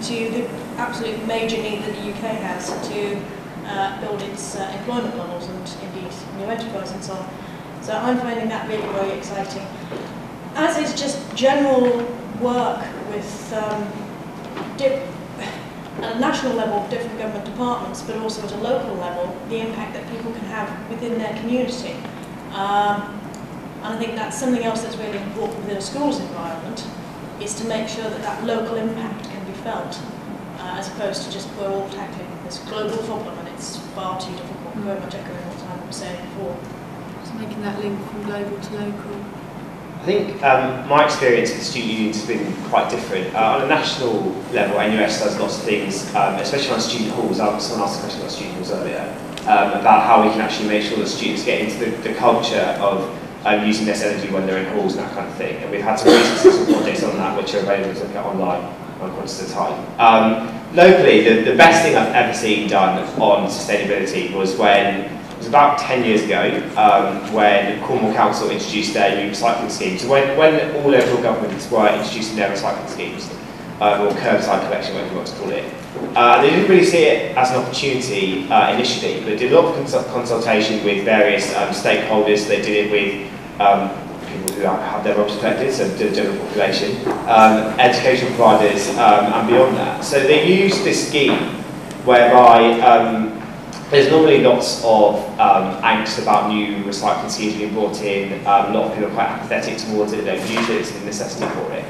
to the absolute major need that the UK has to build its employment models and indeed new enterprise and so on. So I'm finding that really very exciting. As is just general work with at a national level, different government departments, but also at a local level, the impact that people can have within their community. And I think that's something else that's really important within a school's environment, is to make sure that that local impact can be felt, as opposed to just we're all tackling this global problem and it's far too difficult, very much echoing what I was saying before. So making that link from global to local. I think my experience with student unions has been quite different. On a national level, NUS does lots of things, especially on student halls. Someone asked a question about student halls earlier, about how we can actually make sure that students get into the culture of using less energy when they're in halls and that kind of thing. And we've had some recent successful projects on that, which are available to look at online on quantity of time. Locally, the best thing I've ever seen done on sustainability was when, it was about 10 years ago, when Cornwall Council introduced their new recycling scheme. So when all local governments were introducing their recycling schemes, or curbside collection, whatever you want to call it, they didn't really see it as an opportunity initially, but they did a lot of consultation with various stakeholders. They did it with people who have their jobs affected, so the general population, education providers, and beyond that. So they used this scheme whereby there's normally lots of angst about new recycling schemes being brought in. A lot of people are quite apathetic towards it, they don't use it, it's a necessity for it.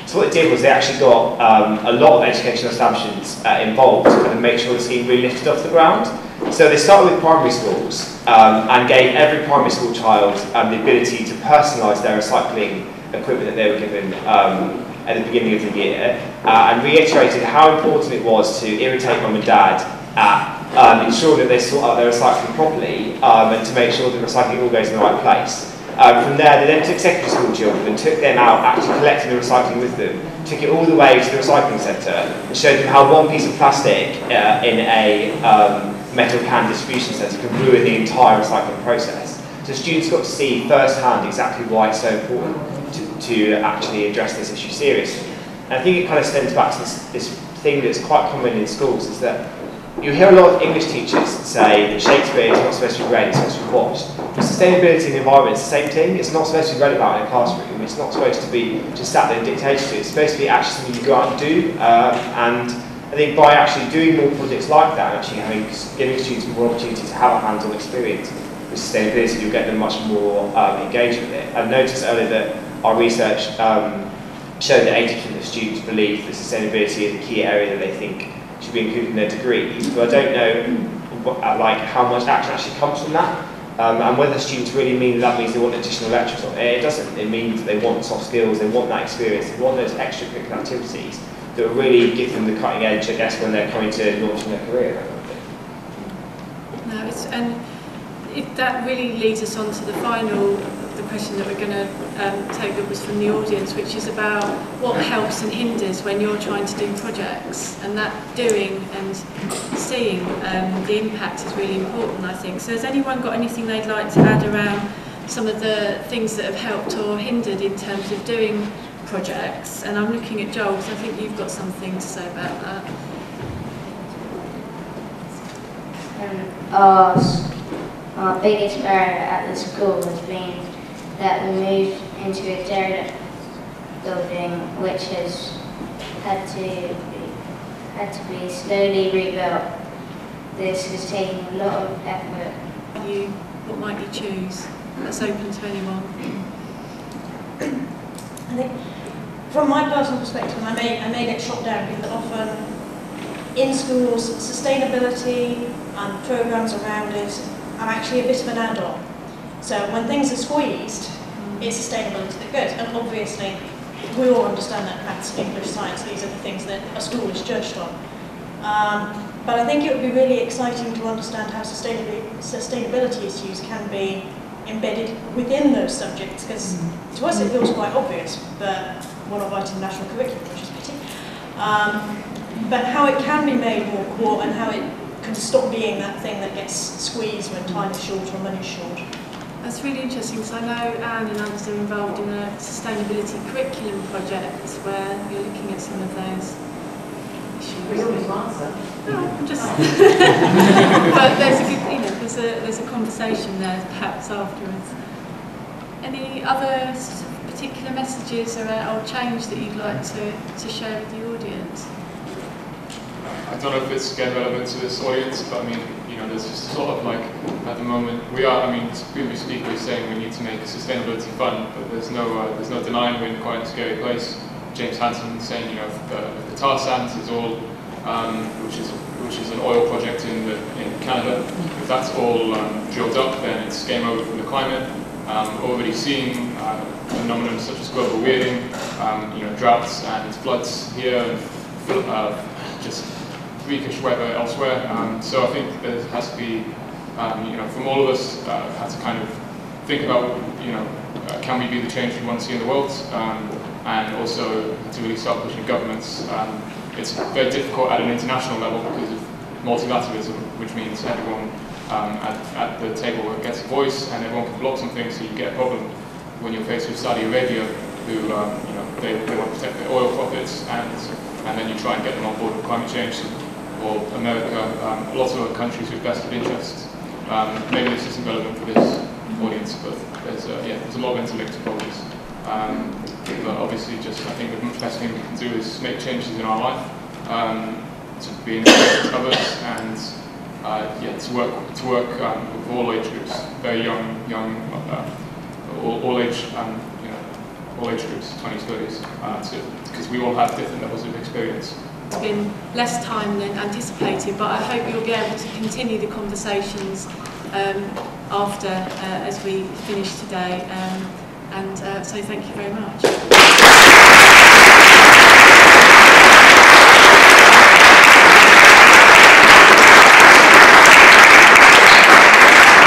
So what they did was they actually got a lot of educational establishments involved to kind of make sure the scheme really lifted off the ground. So they started with primary schools and gave every primary school child the ability to personalise their recycling equipment that they were given at the beginning of the year, and reiterated how important it was to irritate mum and dad at ensuring that they sort out their recycling properly and to make sure that recycling all goes in the right place. From there, they then took secondary school children and took them out actually collecting the recycling with them, took it all the way to the recycling centre and showed them how one piece of plastic in a metal can distribution centre can ruin the entire recycling process. So students got to see firsthand exactly why it's so important to actually address this issue seriously. And I think it kind of stems back to this thing that's quite common in schools, is that you hear a lot of English teachers say that Shakespeare is not supposed to be read, it's supposed to be watched. But sustainability in the environment is the same thing. It's not supposed to be read about in a classroom. It's not supposed to be just sat there and dictated to. It's supposed to be actually something you go out and do. And I think by actually doing more projects like that, actually giving students more opportunity to have a hands-on experience with sustainability, you'll get them much more engaged with it. I've noticed earlier that our research showed that 80% of students believe that sustainability is a key area that they think should be included in their degrees, but I don't know how much action actually comes from that, and whether students really mean that means they want additional lectures on it. It doesn't. It means that they want soft skills, they want that experience, they want those extracurricular activities that will really give them the cutting edge, I guess, when they're coming to launching their career. No, that really leads us on to the question that we're going to take that was from the audience, which is about what helps and hinders when you're trying to do projects, and that doing and seeing the impact is really important, I think. So has anyone got anything they'd like to add around some of the things that have helped or hindered in terms of doing projects? And I'm looking at Joel, because I think you've got something to say about that. Our biggest barrier at the school has been that we moved into a derelict building which has had to be slowly rebuilt. This has taken a lot of effort. What might you choose? That's open to anyone. I think, from my personal perspective, and I may get shot down, because often in schools, sustainability and programmes around it are actually a bit of an add-on. So when things are squeezed, it's sustainability that goes. And obviously, we all understand that maths, English, science, these are the things that a school is judged on. But I think it would be really exciting to understand how sustainability issues can be embedded within those subjects, because to us it feels quite obvious, but we're not writing national curriculum, which is a pity. But how it can be made more core, and how it can stop being that thing that gets squeezed when time is short or money is short. That's really interesting, because I know Anne and others are involved in a sustainability curriculum project where you're looking at some of those We don't need to answer. No, I'm just. But there's a good, there's a conversation there perhaps afterwards. Any other sort of particular messages or change that you'd like to share with the audience? I don't know if it's again relevant to this audience, but I mean, there's just sort of like, at the moment, the previous speaker is saying we need to make a sustainability fund, but there's no denying we're in quite a scary place. James Hansen saying, if the tar sands is all, which is an oil project in Canada, if that's all drilled up, then it's game over for the climate. Already seeing phenomena such as global warming, droughts and floods here, and just freakish weather elsewhere. So I think there has to be, from all of us, have to kind of think about, can we be the change we want to see in the world, and also to really start pushing governments. It's very difficult at an international level because of multilateralism, which means everyone at the table gets a voice and everyone can block something, so you get a problem when you're faced with Saudi Arabia, who they want to protect their oil profits, and then you try and get them on board with climate change, or America, lots of other countries with vested interests. Maybe this isn't relevant for this audience, but there's a lot of interlinked problems. But obviously, I think the best thing we can do is make changes in our life, to be in touch with others, and to work with all age groups, very young, all age groups, 20s, 30s, because we all have different levels of experience. It's been less time than anticipated, but I hope you'll be able to continue the conversations after as we finish today. So thank you very much.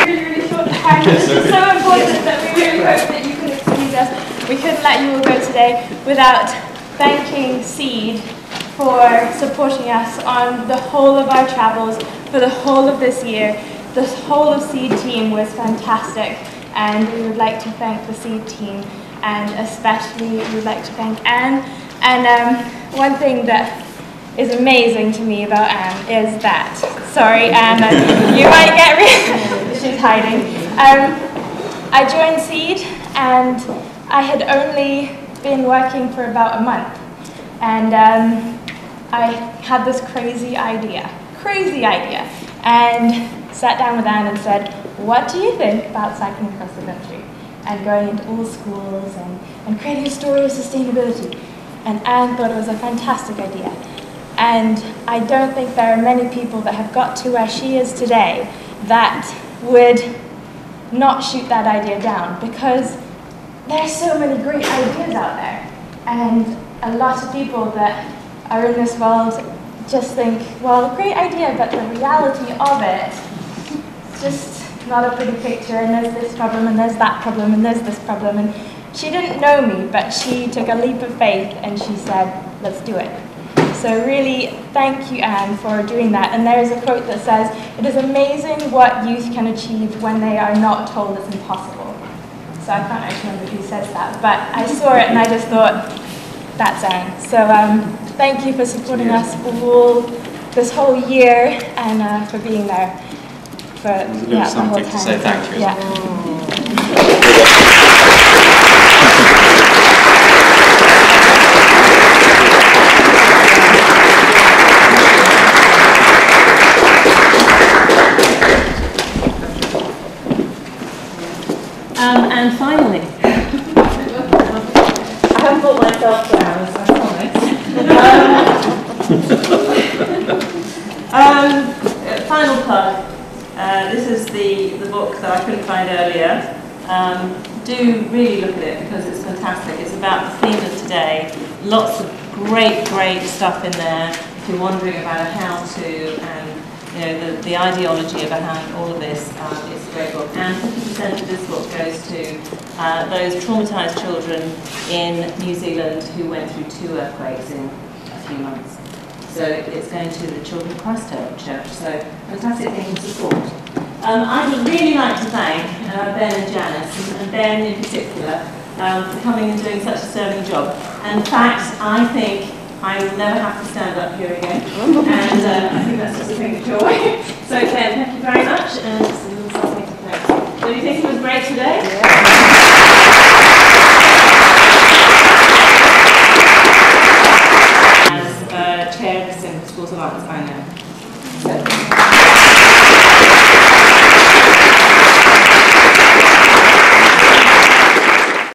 Really short time. This is so important that we really hope that you can excuse us. We couldn't let you all go today without thanking Seed for supporting us on the whole of our travels for the whole of this year. The whole of Seed team was fantastic, and we would like to thank the Seed team, and especially we would like to thank Anne. And one thing that is amazing to me about Anne is that, sorry Anne, you might get she's hiding. I joined Seed and I had only been working for about a month, and I had this crazy idea, and sat down with Anne and said, what do you think about cycling across the country and going into all schools and creating a story of sustainability? And Anne thought it was a fantastic idea. And I don't think there are many people that have got to where she is today that would not shoot that idea down, because there are so many great ideas out there. And a lot of people that are in this world just think, well, great idea, but the reality of it is just not a pretty picture, and there's this problem, and there's that problem, and there's this problem. And she didn't know me, but she took a leap of faith and she said, let's do it. So really, thank you, Anne, for doing that. And there is a quote that says, it is amazing what youth can achieve when they are not told it's impossible. So I can't actually remember who says that, but I saw it and I just thought, that's Anne. So thank you for supporting us all this whole year, and for being there for the whole time. To say thank you. Yeah. And finally, I haven't bought myself flowers, I promise. Final plug. This is the book that I couldn't find earlier. Do really look at it because it's fantastic. It's about the theme of today. Lots of great stuff in there. If you're wondering about a how-to and the ideology behind all of this, it's a great book. And 50% of this book goes to those traumatised children in New Zealand who went through 2 earthquakes in a few months. So it's going to the Children of Christ Church. So fantastic thing to support. I would really like to thank Ben and Janice, and Ben in particular, for coming and doing such a sterling job. And in fact, I think I will never have to stand up here again. And I think that's just a thing of joy. So Ken, thank you very much, and just a little something to thank. So do you think it was great today? As chair of the Schools of Arts, I know